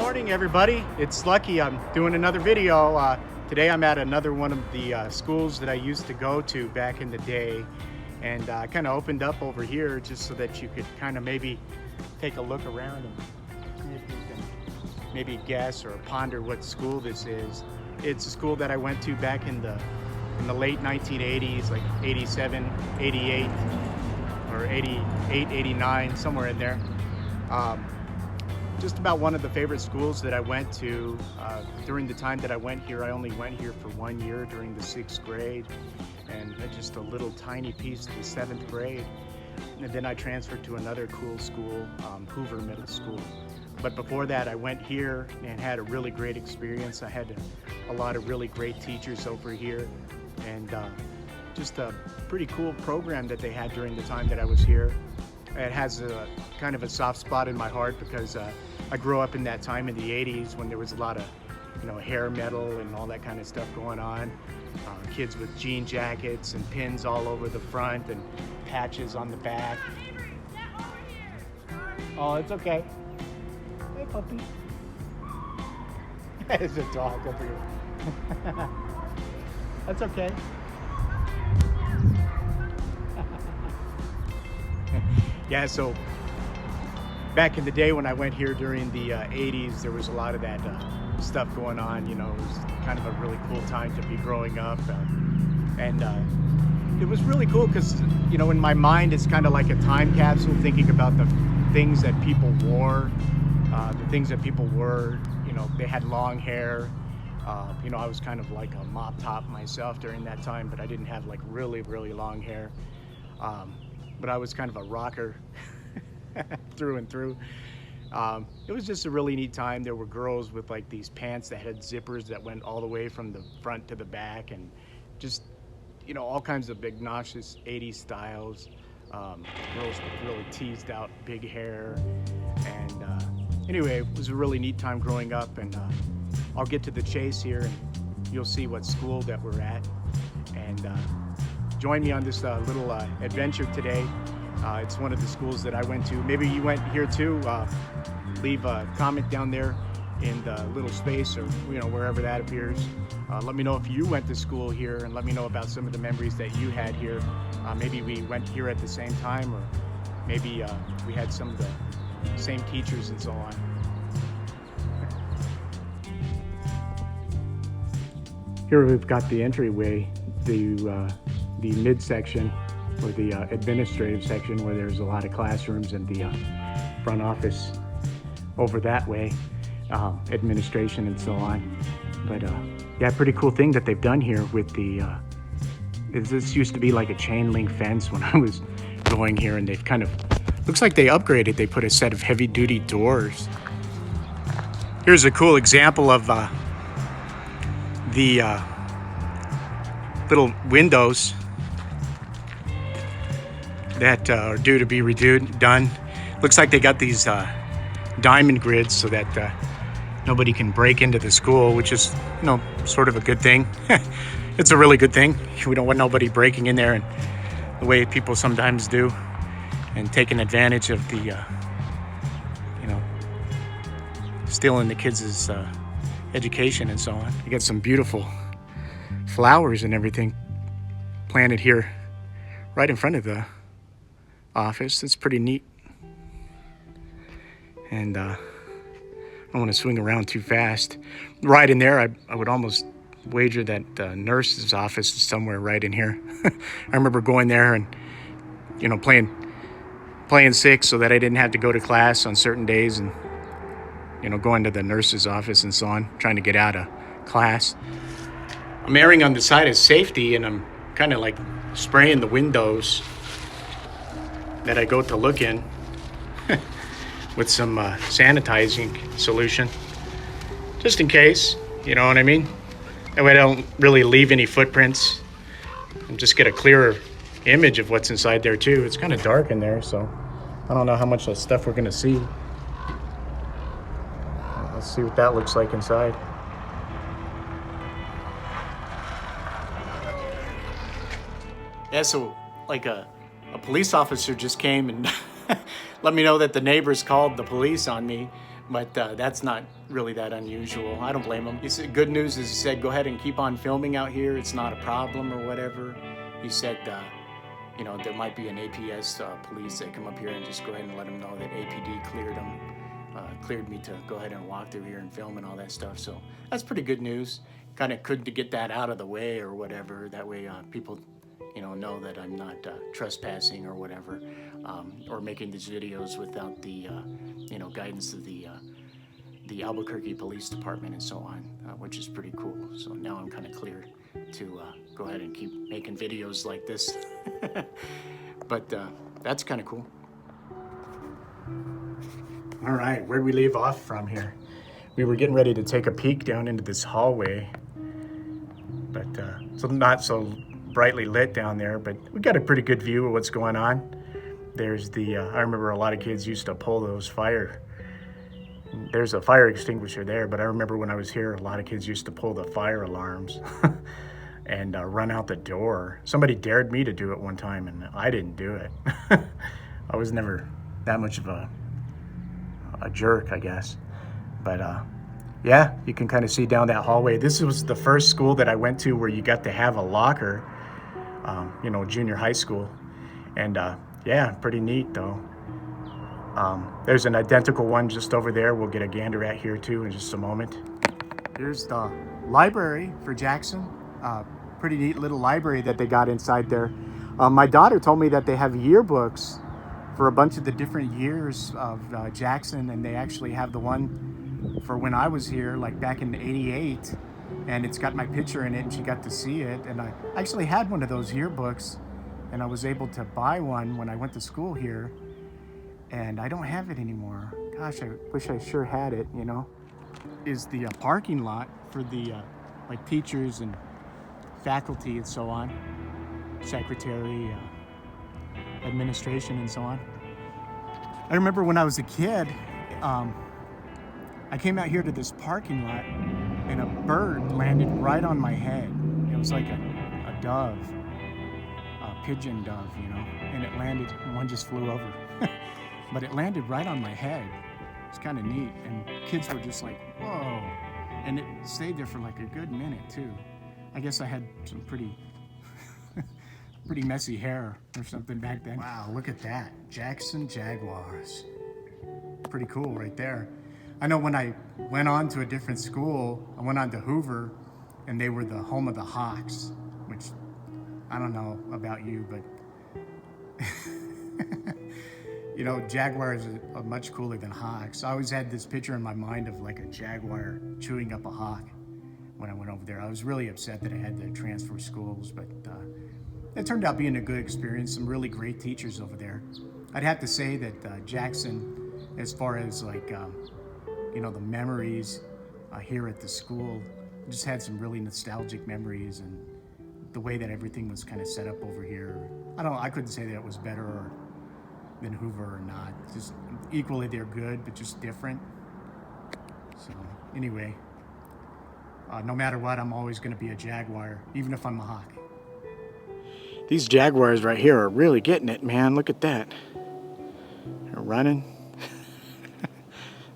morning, everybody. It's Lucky. I'm doing another video. Today I'm at another one of the schools that I used to go to back in the day, and I kind of opened up over here just so that you could kind of maybe take a look around and see if you can maybe guess or ponder what school this is. It's a school that I went to back in the late 1980s, like 87, 88, or 88, 89, somewhere in there. Just about one of the favorite schools that I went to. During the time that I went here, I only went here for 1 year during the 6th grade, and just a little tiny piece of the 7th grade. And then I transferred to another cool school, Hoover Middle School. But before that, I went here and had a really great experience. I had a lot of really great teachers over here, and just a pretty cool program that they had during the time that I was here. It has a kind of a soft spot in my heart because I grew up in that time in the 80s when there was a lot of, hair metal and all that kind of stuff going on. Kids with jean jackets and pins all over the front and patches on the back. Oh, it's okay. Hey, puppy. There's a dog over here. That's okay. Yeah, so back in the day when I went here during the 80s, there was a lot of that stuff going on. It was kind of a really cool time to be growing up. And it was really cool because, in my mind, it's kind of like a time capsule, thinking about the things that people wore, the things that people were. They had long hair. I was kind of like a mop top myself during that time, but I didn't have like really, really long hair. But I was kind of a rocker through and through. It was just a really neat time. There were girls with like these pants that had zippers that went all the way from the front to the back, and just, all kinds of obnoxious 80s styles. Girls with really teased out big hair. And anyway, it was a really neat time growing up, and I'll get to the chase here and you'll see what school that we're at. And join me on this little adventure today. It's one of the schools that I went to. Maybe you went here too. Leave a comment down there in the little space, or wherever that appears. Let me know if you went to school here, and let me know about some of the memories that you had here. Maybe we went here at the same time, or maybe we had some of the same teachers and so on. Here we've got the entryway, the midsection, or the administrative section, where there's a lot of classrooms, and the front office over that way, administration and so on. But yeah, pretty cool thing that they've done here with the this used to be like a chain link fence when I was going here, and they've kind of, looks like they upgraded. They put a set of heavy duty doors. Here's a cool example of the little windows that are due to be done. Looks like they got these diamond grids so that nobody can break into the school, which is, sort of a good thing. It's a really good thing. We don't want nobody breaking in there and the way people sometimes do, and taking advantage of the, stealing the kids' education and so on. You got some beautiful flowers and everything planted here right in front of the office. It's pretty neat. And I don't want to swing around too fast. Right in there, I would almost wager that the nurse's office is somewhere right in here. I remember going there and, playing sick so that I didn't have to go to class on certain days, and, going to the nurse's office and so on, trying to get out of class. I'm erring on the side of safety, and I'm kind of like spraying the windows that I go to look in with some sanitizing solution, just in case, you know what I mean? That way I don't really leave any footprints and just get a clearer image of what's inside there too. It's kind of dark in there, so I don't know how much of stuff we're gonna see. Let's see what that looks like inside. Yeah, so like a police officer just came and let me know that the neighbors called the police on me But that's not really that unusual. I don't blame him. He said, good news is he said, go ahead and keep on filming out here. It's not a problem or whatever. He said, you know, there might be an APS police that come up here and just go ahead and let them know that APD cleared them, cleared me to go ahead and walk through here and film and all that stuff. So that's pretty good news. Kind of good to get that out of the way or whatever. That way people, you know that I'm not trespassing or whatever, or making these videos without the, you know, guidance of the Albuquerque Police Department and so on, which is pretty cool. So now I'm kind of clear to go ahead and keep making videos like this. But that's kind of cool. All right, where do we leave off from here? We were getting ready to take a peek down into this hallway, but so not so brightly lit down there, but we got a pretty good view of what's going on. There's the, I remember a lot of kids used to pull those there's a fire extinguisher there, but I remember when I was here, a lot of kids used to pull the fire alarms and run out the door. Somebody dared me to do it one time, and I didn't do it. I was never that much of a jerk, I guess. But yeah, you can kind of see down that hallway. This was the first school that I went to where you got to have a locker, you know, junior high school. And yeah, pretty neat though. There's an identical one just over there. We'll get a gander at here too in just a moment. Here's the library for Jackson. Pretty neat little library that they got inside there. My daughter told me that they have yearbooks for a bunch of the different years of Jackson, and they actually have the one for when I was here, like back in '88, and it's got my picture in it, and she got to see it. And I actually had one of those yearbooks, and I was able to buy one when I went to school here, and I don't have it anymore. Gosh, I wish I sure had it, you know. Is the parking lot for the like teachers and faculty and so on, secretary, administration and so on. I remember when I was a kid, I came out here to this parking lot and a bird landed right on my head. It was like a dove, a pigeon dove, you know, and it landed, and one just flew over. But it landed right on my head. It's kind of neat, and kids were just like, whoa. And it stayed there for like a good minute too. I guess I had some pretty messy hair or something back then. Wow, look at that. Jackson Jaguars. Pretty cool right there. I know when I went on to a different school, I went on to Hoover, and they were the home of the Hawks, which I don't know about you, but you know, Jaguars are much cooler than Hawks. I always had this picture in my mind of like a Jaguar chewing up a hawk when I went over there. I was really upset that I had to transfer schools, but it turned out being a good experience. Some really great teachers over there. I'd have to say that Jackson, as far as like, you know, the memories here at the school, just had some really nostalgic memories, and the way that everything was kind of set up over here. I couldn't say that it was better than Hoover or not. Just equally, they're good, but just different. So anyway, no matter what, I'm always going to be a Jaguar, even if I'm a Hawk. These Jaguars right here are really getting it, man. Look at that. They're running.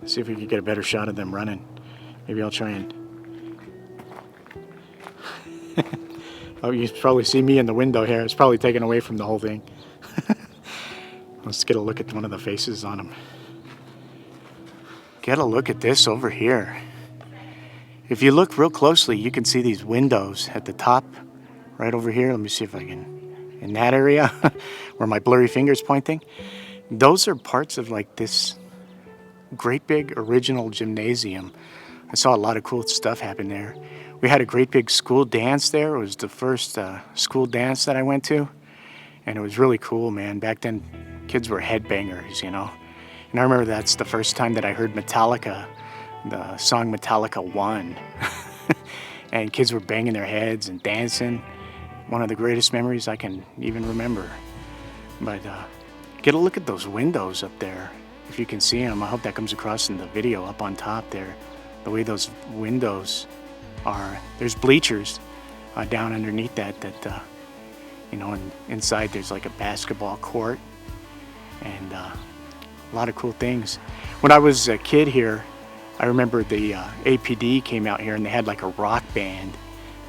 See if we can get a better shot of them running. Maybe I'll try and... Oh, you probably see me in the window here. It's probably taken away from the whole thing. Let's get a look at one of the faces on them. Get a look at this over here. If you look real closely, you can see these windows at the top, right over here. Let me see if I can, in that area where my blurry finger's pointing. Those are parts of like this great big original gymnasium. I saw a lot of cool stuff happen there. We had a great big school dance there. It was the first school dance that I went to. And it was really cool, man. Back then, kids were headbangers, you know. And I remember that's the first time that I heard Metallica, the song Metallica 1. And kids were banging their heads and dancing. One of the greatest memories I can even remember. But get a look at those windows up there. If you can see them, I hope that comes across in the video up on top there. The way those windows are. There's bleachers down underneath that you know, and inside there's like a basketball court. And A lot of cool things. When I was a kid here, I remember the APD came out here and they had like a rock band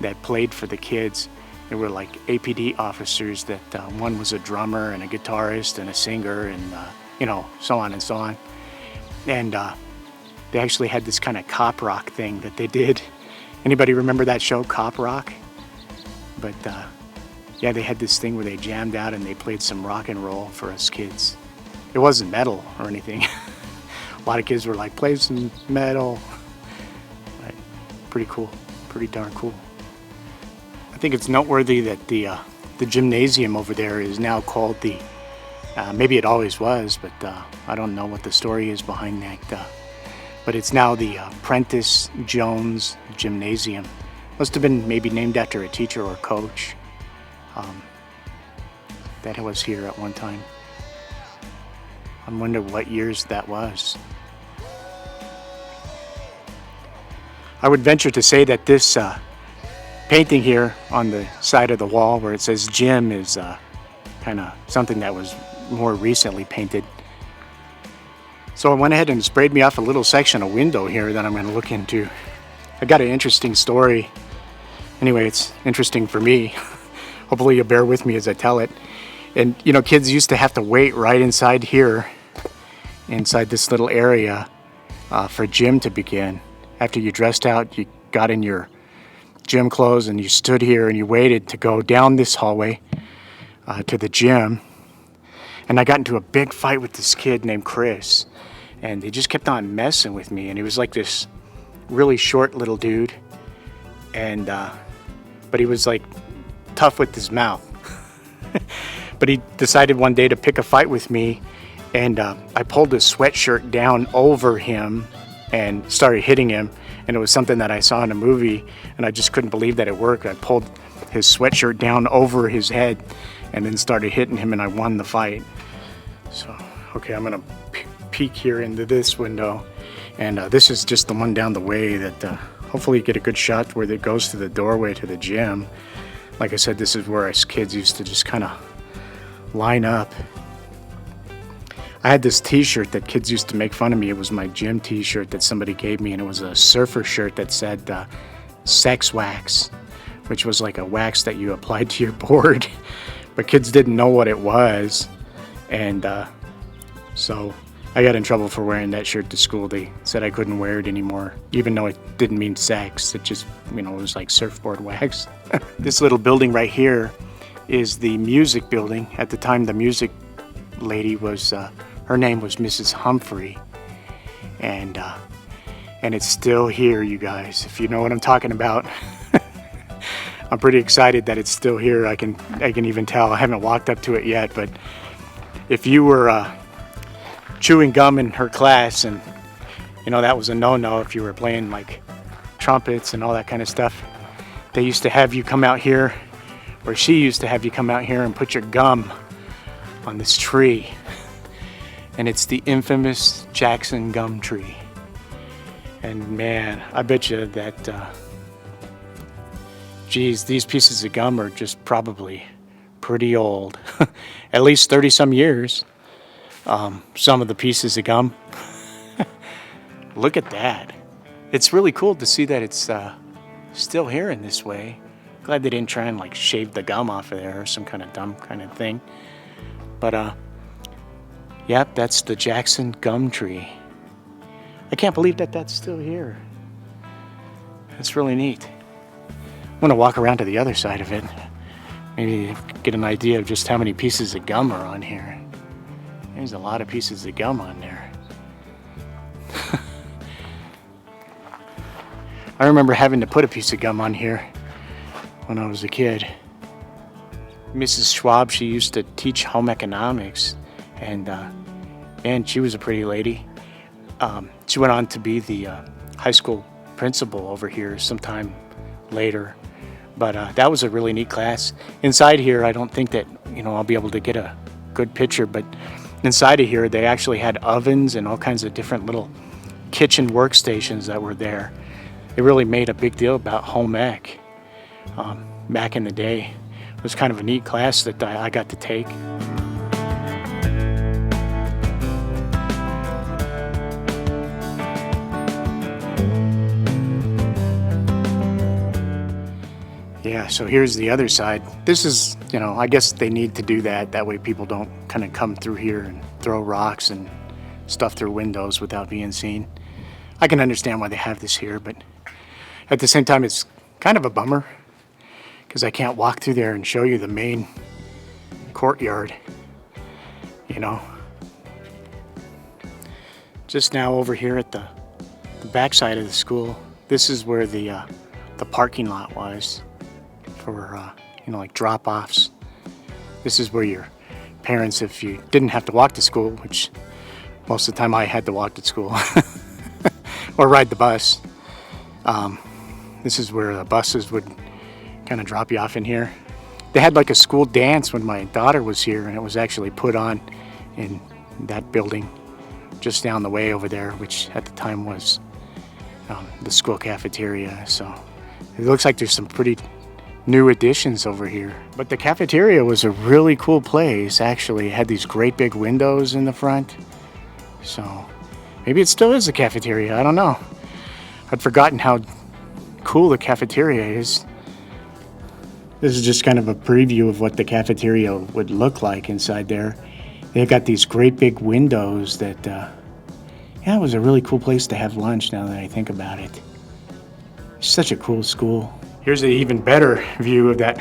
that played for the kids. There were like APD officers that one was a drummer and a guitarist and a singer and you know, so on and so on. And they actually had this kind of cop rock thing that they did. Anybody remember that show, Cop Rock? But yeah, they had this thing where they jammed out and they played some rock and roll for us kids. It wasn't metal or anything. A lot of kids were like, play some metal. But pretty cool, pretty darn cool. I think it's noteworthy that the gymnasium over there is now called the, maybe it always was, but I don't know what the story is behind that. But it's now the Prentice Jones Gymnasium. Must have been maybe named after a teacher or coach that was here at one time. I wonder what years that was. I would venture to say that this painting here on the side of the wall where it says gym is kind of something that was more recently painted. So I went ahead and sprayed me off a little section of window here that I'm going to look into. I got an interesting story. Anyway, it's interesting for me. Hopefully you'll bear with me as I tell it. And you know, kids used to have to wait right inside here, inside this little area, for gym to begin. After you dressed out, you got in your gym clothes and you stood here and you waited to go down this hallway to the gym. And I got into a big fight with this kid named Chris. And they just kept on messing with me. And he was like this really short little dude. And, but he was like tough with his mouth. But he decided one day to pick a fight with me. And I pulled his sweatshirt down over him and started hitting him. And it was something that I saw in a movie. And I just couldn't believe that it worked. I pulled his sweatshirt down over his head and then started hitting him, and I won the fight. So, okay, I'm gonna peek here into this window, and this is just the one down the way that hopefully you get a good shot where it goes to the doorway to the gym. Like I said, this is where us kids used to just kind of line up. I had this t-shirt that kids used to make fun of me. It was my gym t-shirt that somebody gave me, and it was a surfer shirt that said sex wax, which was like a wax that you applied to your board. But kids didn't know what it was, and so I got in trouble for wearing that shirt to school. They said I couldn't wear it anymore, even though it didn't mean sex. It just, you know, it was like surfboard wax. This little building right here is the music building. At the time, the music lady was, her name was Mrs. Humphrey, and it's still here, you guys, if you know what I'm talking about. I'm pretty excited that it's still here. I can even tell. I haven't walked up to it yet, but if you were chewing gum in her class, and you know that was a no-no if you were playing like trumpets and all that kind of stuff, they used to have you come out here, or she used to have you come out here and put your gum on this tree, and it's the infamous Jackson gum tree. And man, I bet you that geez, these pieces of gum are just probably pretty old. At least 30 some years. Some of the pieces of gum. Look at that. It's really cool to see that it's still here in this way. Glad they didn't try and like shave the gum off of there or some kind of dumb kind of thing. But yep, that's the Jackson gum tree. I can't believe that that's still here. That's really neat. I'm gonna walk around to the other side of it. Maybe get an idea of just how many pieces of gum are on here. There's a lot of pieces of gum on there. I remember having to put a piece of gum on here when I was a kid. Mrs. Schwab, she used to teach home economics, and she was a pretty lady. She went on to be the high school principal over here sometime later. But that was a really neat class. Inside here, I don't think that, you know, I'll be able to get a good picture, but inside of here, they actually had ovens and all kinds of different little kitchen workstations that were there. They really made a big deal about home ec back in the day. It was kind of a neat class that I got to take. Yeah, so here's the other side. This is, I guess they need to do that. That way people don't kind of come through here and throw rocks and stuff through windows without being seen. I can understand why they have this here, but at the same time, it's kind of a bummer because I can't walk through there and show you the main courtyard, Just now over here at the backside of the school, this is where the parking lot was for, like drop-offs. This is where your parents, if you didn't have to walk to school, which most of the time I had to walk to school, or ride the bus, this is where the buses would kind of drop you off in here. They had like a school dance when my daughter was here, and it was actually put on in that building just down the way over there, which at the time was the school cafeteria. So it looks like there's some pretty new additions over here. But the cafeteria was a really cool place, actually. It had these great big windows in the front. So maybe it still is a cafeteria, I don't know. I'd forgotten how cool the cafeteria is. This is just kind of a preview of what the cafeteria would look like inside there. They've got these great big windows that, it was a really cool place to have lunch now that I think about it. It's such a cool school. Here's an even better view of that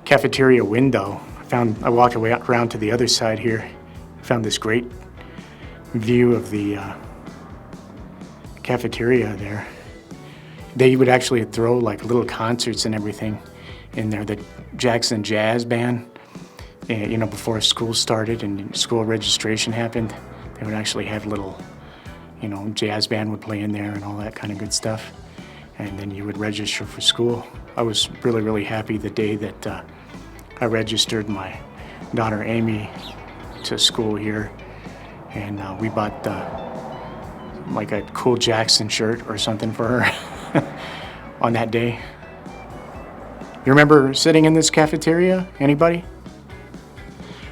cafeteria window. I walked around to the other side here, found this great view of the cafeteria there. They would actually throw like little concerts and everything in there. The Jackson Jazz Band, before school started and school registration happened, they would actually have little, jazz band would play in there and all that kind of good stuff. And then you would register for school. I was really, really happy the day that I registered my daughter Amy to school here. And we bought like a cool Jackson shirt or something for her on that day. You remember sitting in this cafeteria? Anybody?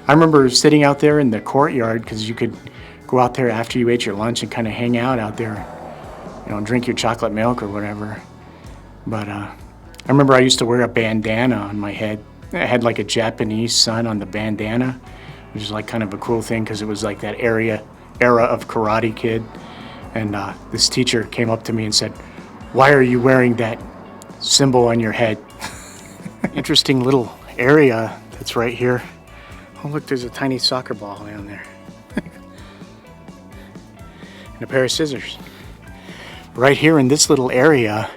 I remember sitting out there in the courtyard because you could go out there after you ate your lunch and kind of hang out there, drink your chocolate milk or whatever. But I remember I used to wear a bandana on my head. It had like a Japanese sun on the bandana, which is like kind of a cool thing because it was like that era of Karate Kid. And this teacher came up to me and said, "Why are you wearing that symbol on your head?" Interesting little area that's right here. Oh, look, there's a tiny soccer ball down there. And a pair of scissors. Right here in this little area,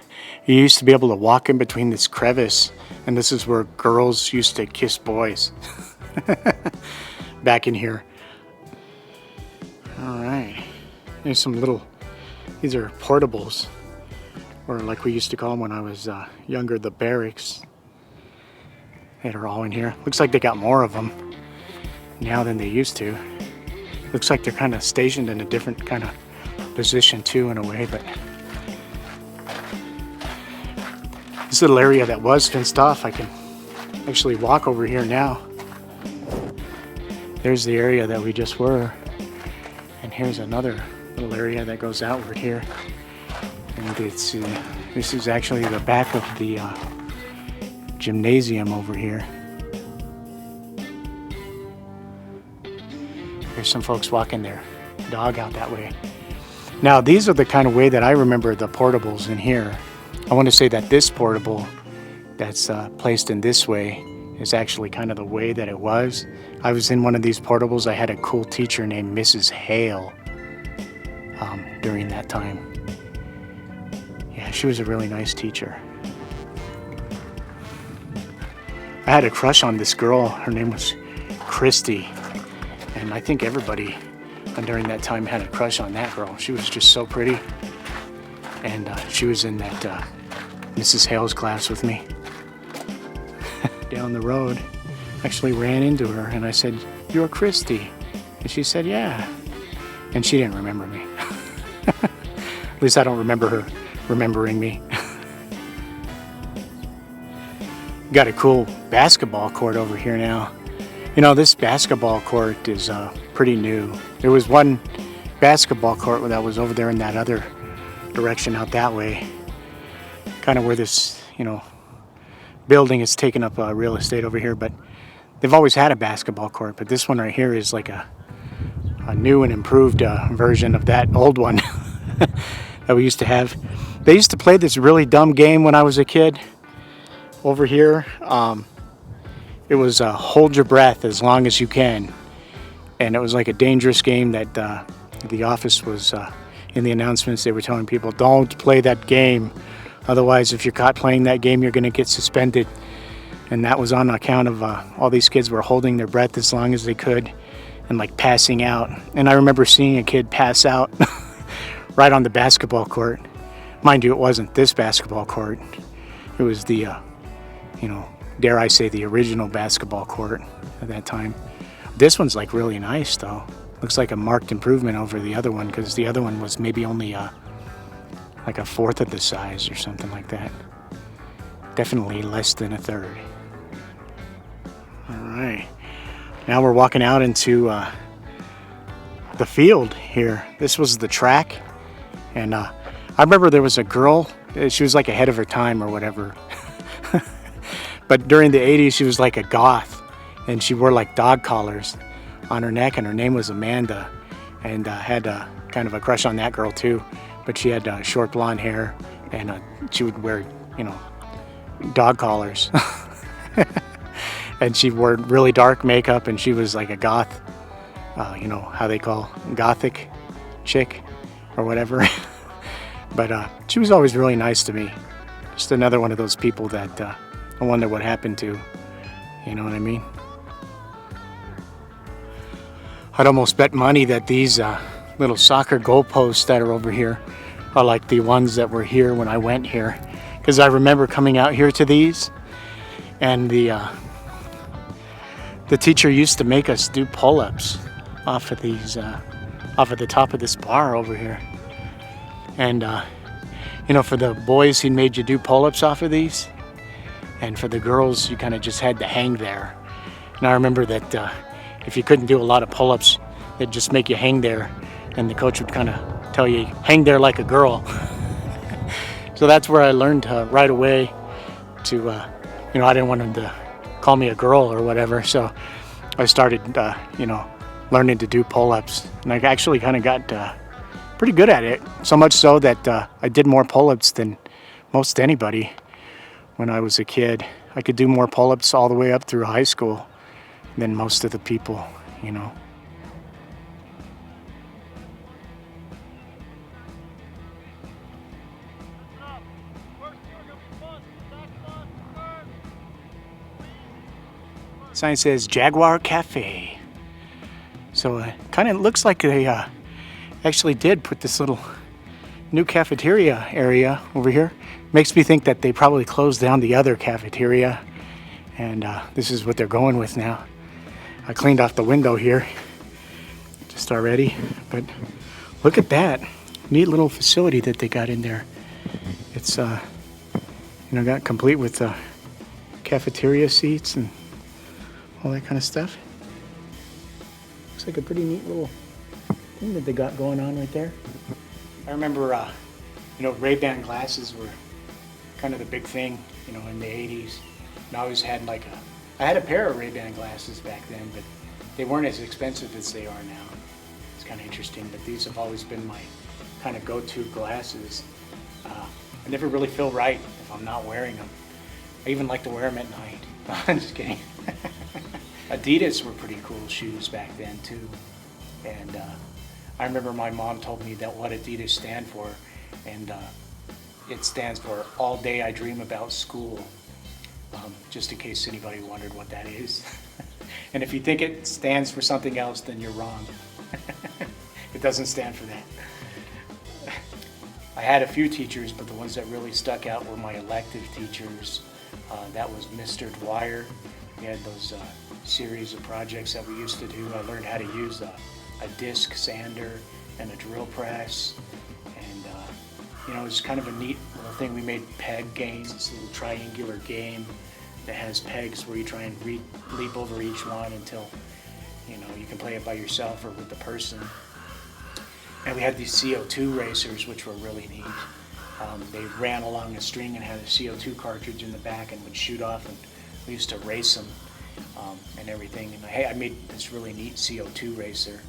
you used to be able to walk in between this crevice, and this is where girls used to kiss boys. Back in here. All right. There's some these are portables, or like we used to call them when I was younger, the barracks. That are all in here. Looks like they got more of them now than they used to. Looks like they're kind of stationed in a different kind of position too, in a way, but this little area that was fenced off, I can actually walk over here now. There's the area that we just were, and here's another little area that goes outward here, and this is actually the back of the gymnasium over here. There's some folks walking their dog out that way. Now these are the kind of way that I remember the portables in here. I want to say that this portable that's placed in this way is actually kind of the way that it was. I was in one of these portables. I had a cool teacher named Mrs. Hale during that time. Yeah, she was a really nice teacher. I had a crush on this girl. Her name was Christy. And I think everybody during that time had a crush on that girl. She was just so pretty. And she was in that Mrs. Hale's class with me. Down the road, actually ran into her and I said, "You're Christy." And she said, "Yeah." And she didn't remember me. At least I don't remember her remembering me. Got a cool basketball court over here now. This basketball court is pretty new. There was one basketball court that was over there in that other direction out that way. Kind of where this, building is taking up real estate over here, but they've always had a basketball court. But this one right here is like a new and improved version of that old one that we used to have. They used to play this really dumb game when I was a kid over here. It was hold your breath as long as you can. And it was like a dangerous game that the office was, in the announcements, they were telling people, don't play that game. Otherwise, if you're caught playing that game, you're going to get suspended. And that was on account of all these kids were holding their breath as long as they could and like passing out. And I remember seeing a kid pass out right on the basketball court. Mind you, it wasn't this basketball court. It was the, dare I say, the original basketball court at that time. This one's like really nice though. Looks like a marked improvement over the other one, because the other one was maybe only like a fourth of the size or something like that. Definitely less than a third. All right. Now we're walking out into the field here. This was the track. And I remember there was a girl, she was like ahead of her time or whatever. But during the 80s, she was like a goth. And she wore like dog collars on her neck, and her name was Amanda. And had kind of a crush on that girl too. But she had short blonde hair, and she would wear, dog collars. And she wore really dark makeup, and she was like a goth, how they call gothic chick or whatever. But she was always really nice to me. Just another one of those people that I wonder what happened to. You know what I mean? I'd almost bet money that these little soccer goalposts that are over here are like the ones that were here when I went here. Because I remember coming out here to these, and the teacher used to make us do pull-ups off of these, off of the top of this bar over here. And for the boys, he made you do pull-ups off of these, and for the girls, you kind of just had to hang there. And I remember that if you couldn't do a lot of pull-ups, they'd just make you hang there, and the coach would kind of tell you, hang there like a girl. So that's where I learned right away to, I didn't want him to call me a girl or whatever. So I started, learning to do pull-ups. And I actually kind of got pretty good at it. So much so that I did more pull-ups than most anybody when I was a kid. I could do more pull-ups all the way up through high school than most of the people, Sign says Jaguar Cafe. So it kind of looks like they actually did put this little new cafeteria area over here. Makes me think that they probably closed down the other cafeteria, and this is what they're going with now. I cleaned off the window here just already, but look at that neat little facility that they got in there. It's got complete with cafeteria seats and all that kind of stuff. Looks like a pretty neat little thing that they got going on right there. I remember, Ray-Ban glasses were kind of the big thing, in the 80s. And I always had I had a pair of Ray-Ban glasses back then, but they weren't as expensive as they are now. It's kind of interesting, but these have always been my kind of go-to glasses. I never really feel right if I'm not wearing them. I even like to wear them at night. I'm just kidding. Adidas were pretty cool shoes back then too. And I remember my mom told me that what Adidas stand for, and it stands for All Day I Dream About School, just in case anybody wondered what that is. And if you think it stands for something else, then you're wrong. It doesn't stand for that. I had a few teachers, but the ones that really stuck out were my elective teachers. That was Mr. Dwyer. We had those series of projects that we used to do. I learned how to use a disc sander and a drill press. And, it was kind of a neat little thing. We made peg games. It's a little triangular game that has pegs where you try and leap over each one until, you can play it by yourself or with the person. And we had these CO2 racers, which were really neat. They ran along a string and had a CO2 cartridge in the back and would shoot off, and we used to race them and everything. And I made this really neat CO2 racer,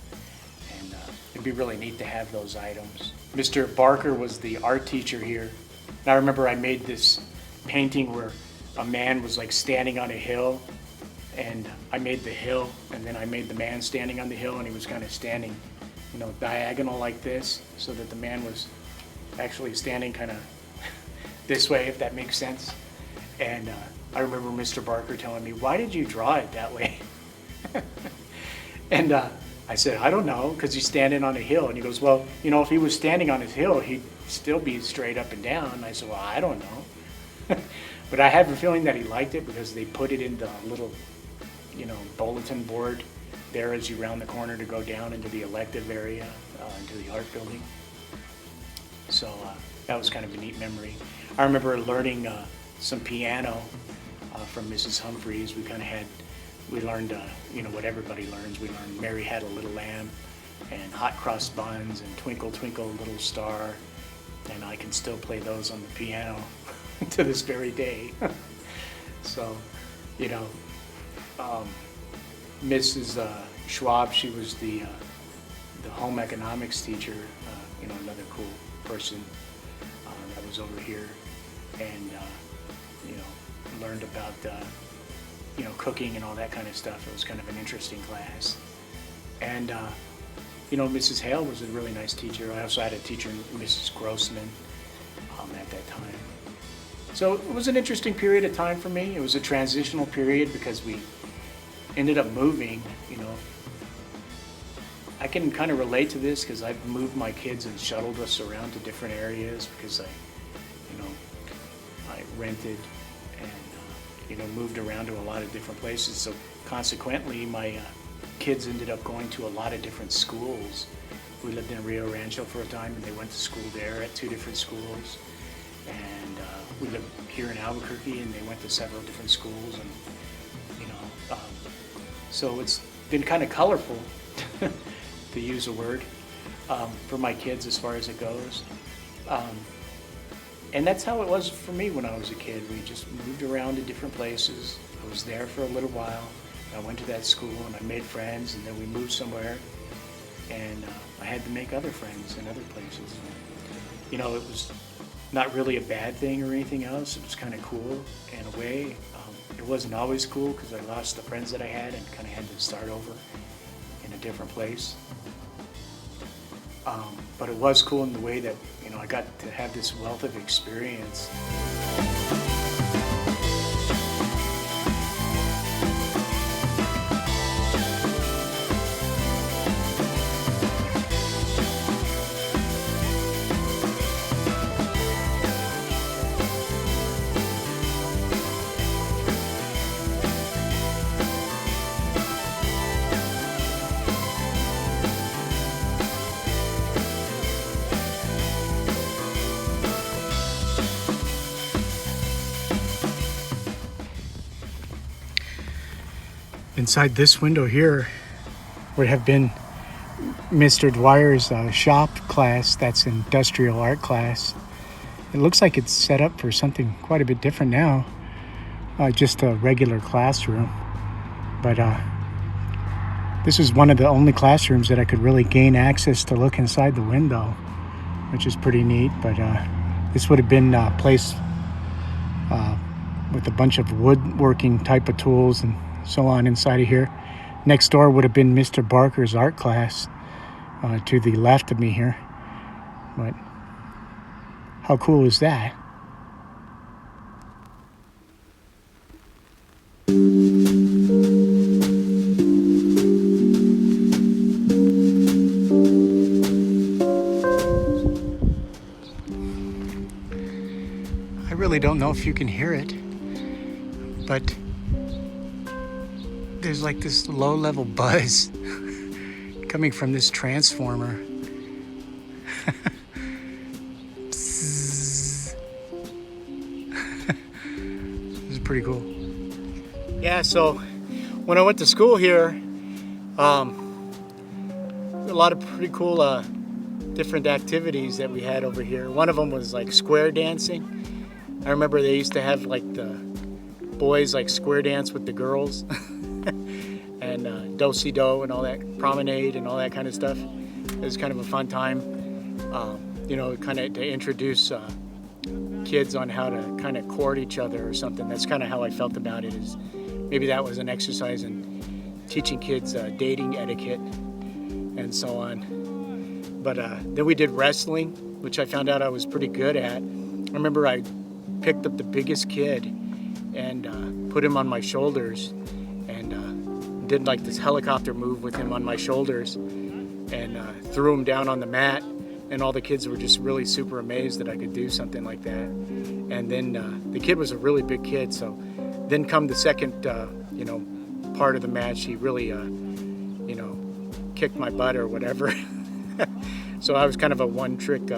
and it'd be really neat to have those items. Mr. Barker was the art teacher here. And I remember I made this painting where a man was like standing on a hill, and I made the hill, and then I made the man standing on the hill, and he was kind of standing, you know, diagonal like this, so that the man was actually standing kind of this way, if that makes sense. And I remember Mr. Barker telling me, "Why did you draw it that way?" And I said, "I don't know, because he's standing on a hill." And he goes, "Well, you know, if he was standing on his hill, he'd still be straight up and down." And I said, "Well, I don't know." But I have a feeling that he liked it because they put it in the little, you know, bulletin board there as you round the corner to go down into the elective area, into the art building. So that was kind of a neat memory. I remember learning some piano from Mrs. Humphreys. We learned, you know, what everybody learns. We learned Mary Had a Little Lamb and Hot Cross Buns and Twinkle Twinkle Little Star. And I can still play those on the piano to this very day. So, you know, Mrs. Schwab, she was the home economics teacher, you know, another cool person that was over here, and you know, learned about you know, cooking and all that kind of stuff. It was kind of an interesting class. And you know, Mrs. Hale was a really nice teacher. I also had a teacher, Mrs. Grossman, at that time. So it was an interesting period of time for me. It was a transitional period because we ended up moving, you know. I can kind of relate to this because I've moved my kids and shuttled us around to different areas because you know, I rented and, you know, moved around to a lot of different places. So consequently, my kids ended up going to a lot of different schools. We lived in Rio Rancho for a time, and they went to school there at 2 different schools. And we lived here in Albuquerque, and they went to several different schools. And, you know, so it's been kind of colorful, to use a word, for my kids as far as it goes. And that's how it was for me when I was a kid. We just moved around to different places. I was there for a little while. I went to that school and I made friends, and then we moved somewhere, and I had to make other friends in other places. You know, it was not really a bad thing or anything else. It was kind of cool in a way. It wasn't always cool because I lost the friends that I had and kind of had to start over in a different place. But it was cool in the way that, you know, I got to have this wealth of experience. Inside this window here would have been Mr. Dwyer's shop class. That's industrial art class. It looks like it's set up for something quite a bit different now, just a regular classroom. But this is one of the only classrooms that I could really gain access to look inside the window, which is pretty neat. But this would have been a place with a bunch of woodworking type of tools and so on inside of here. Next door would have been Mr. Barker's art class to the left of me here. But how cool is that? I really don't know if you can hear it, but there's like this low-level buzz coming from this transformer. This is pretty cool. Yeah, so when I went to school here, a lot of pretty cool different activities that we had over here. One of them was like square dancing. I remember they used to have like the boys like square dance with the girls and do-si-do and all that, promenade and all that kind of stuff. It was kind of a fun time, you know, kind of to introduce kids on how to kind of court each other or something. That's kind of how I felt about it, is maybe that was an exercise in teaching kids dating etiquette and so on. But then we did wrestling, which I found out I was pretty good at. I remember I picked up the biggest kid and put him on my shoulders and did like this helicopter move with him on my shoulders and threw him down on the mat, and all the kids were just really super amazed that I could do something like that. And then the kid was a really big kid, so then come the second you know, part of the match, he really you know, kicked my butt or whatever. So I was kind of a one-trick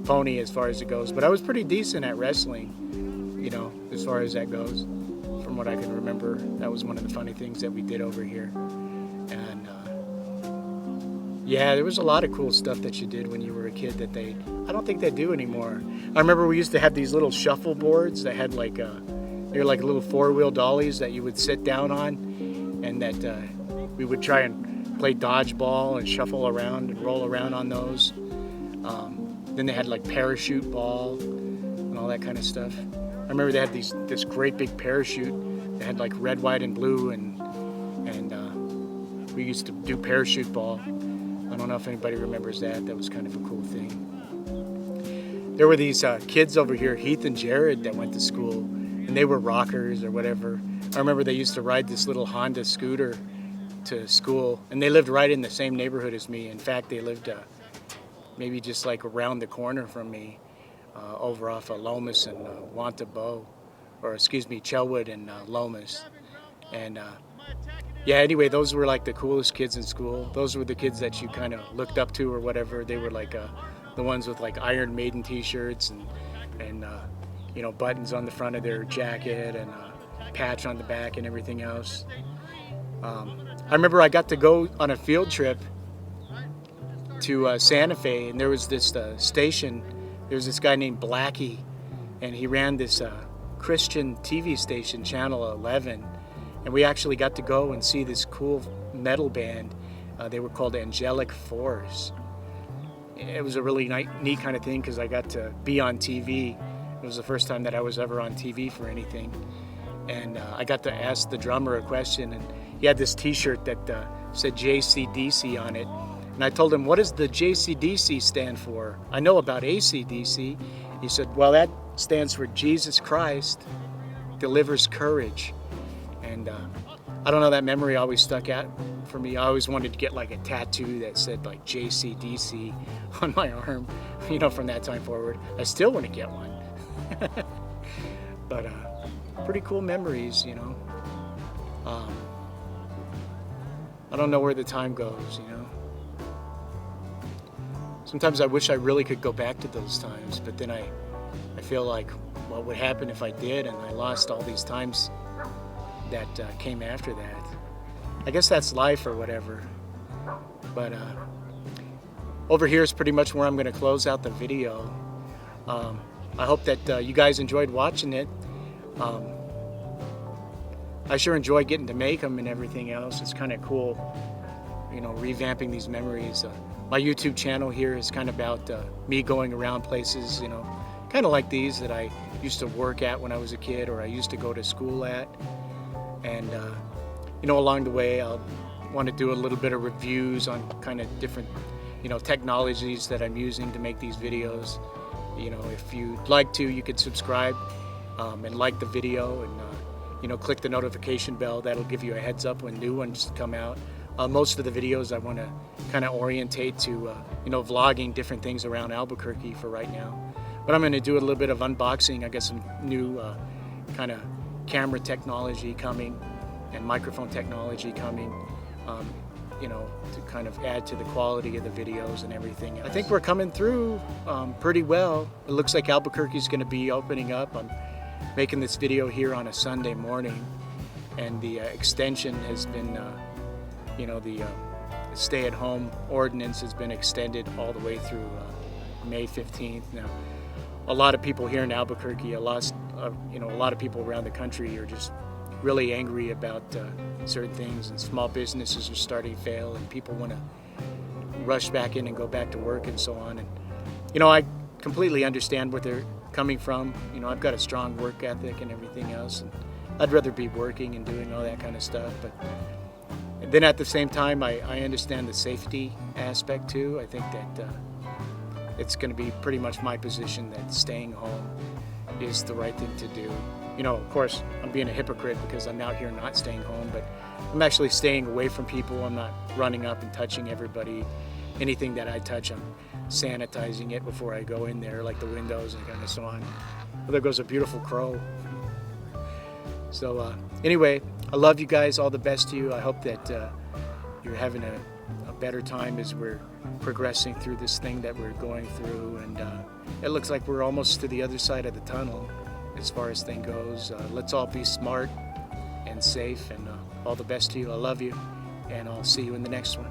pony as far as it goes, but I was pretty decent at wrestling, you know, as far as that goes. From what I can remember, that was one of the funny things that we did over here. And yeah, there was a lot of cool stuff that you did when you were a kid that I don't think they do anymore. I remember we used to have these little shuffle boards that had like they were like little four-wheel dollies that you would sit down on, and that we would try and play dodgeball and shuffle around and roll around on those. Then they had like parachute ball and all that kind of stuff. I remember they had this great big parachute that had like red, white, and blue, and we used to do parachute ball. I don't know if anybody remembers that. That was kind of a cool thing. There were these kids over here, Heath and Jared, that went to school, and they were rockers or whatever. I remember they used to ride this little Honda scooter to school, and they lived right in the same neighborhood as me. In fact, they lived maybe just like around the corner from me, over off of Lomas and Wantabo, or excuse me, Chelwood and Lomas. And yeah, anyway, those were like the coolest kids in school. Those were the kids that you kind of looked up to or whatever. They were like the ones with like Iron Maiden t-shirts and you know, buttons on the front of their jacket and patch on the back and everything else. I remember I got to go on a field trip to Santa Fe, and there was this station. There was this guy named Blackie, and he ran this Christian TV station, Channel 11, and we actually got to go and see this cool metal band. They were called Angelic Force. It was a really neat kind of thing because I got to be on TV. It was the first time that I was ever on TV for anything. And I got to ask the drummer a question, and he had this t-shirt that said JCDC on it. And I told him, what does the JCDC stand for? I know about ACDC. He said, well, that stands for Jesus Christ Delivers Courage. And I don't know, that memory always stuck out for me. I always wanted to get like a tattoo that said like JCDC on my arm, you know, from that time forward. I still want to get one. But pretty cool memories, you know. I don't know where the time goes, you know. Sometimes I wish I really could go back to those times, but then I feel like what would happen if I did and I lost all these times that came after that. I guess that's life or whatever. But over here is pretty much where I'm going to close out the video. I hope that you guys enjoyed watching it. I sure enjoy getting to make them and everything else. It's kind of cool, you know, revamping these memories. My YouTube channel here is kind of about me going around places, you know, kind of like these that I used to work at when I was a kid, or I used to go to school at. And, you know, along the way, I'll want to do a little bit of reviews on kind of different, you know, technologies that I'm using to make these videos. You know, if you'd like to, you could subscribe and like the video, and you know, click the notification bell. That'll give you a heads up when new ones come out. Most of the videos I want to kind of orientate to, you know, vlogging different things around Albuquerque for right now. But I'm going to do a little bit of unboxing. I got some new kind of camera technology coming and microphone technology coming, you know, to kind of add to the quality of the videos and everything else. I think we're coming through pretty well. It looks like Albuquerque's going to be opening up. I'm making this video here on a Sunday morning, and the extension has been, you know, the stay-at-home ordinance has been extended all the way through May 15th. Now, a lot of people here in Albuquerque, a lot of people around the country are just really angry about certain things, and small businesses are starting to fail, and people want to rush back in and go back to work and so on. And I completely understand where they're coming from. I've got a strong work ethic and everything else, and I'd rather be working and doing all that kind of stuff. But then at the same time, I understand the safety aspect too. I think that it's going to be pretty much my position that staying home is the right thing to do. Of course, I'm being a hypocrite because I'm out here not staying home, but I'm actually staying away from people. I'm not running up and touching everybody. Anything that I touch, I'm sanitizing it before I go in there, like the windows and kind of so on. Well, there goes a beautiful crow. So anyway, I love you guys. All the best to you. I hope that you're having a better time as we're progressing through this thing that we're going through. And it looks like we're almost to the other side of the tunnel as far as thing goes. Let's all be smart and safe, and all the best to you. I love you, and I'll see you in the next one.